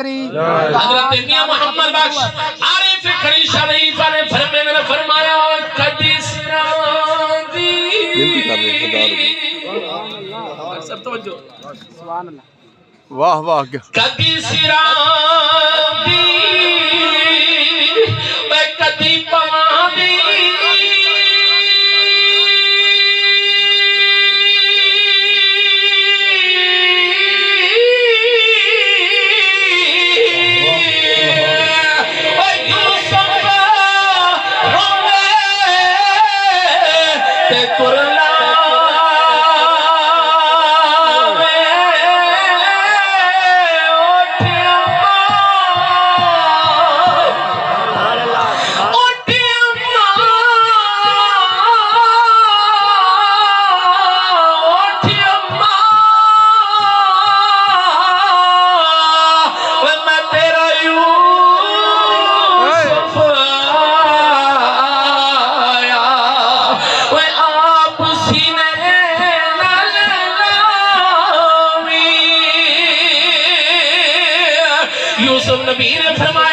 हजरत मियां मोहम्मद बख्श आरिफ खड़ी शरीफ ने फरमाया कदी सिरादी विनती कर रहे सब तवज्जो सुभान अल्लाह वाह वाह कदी सिरादी वे कदी पवादी यूसुफ नबी ने फरमाया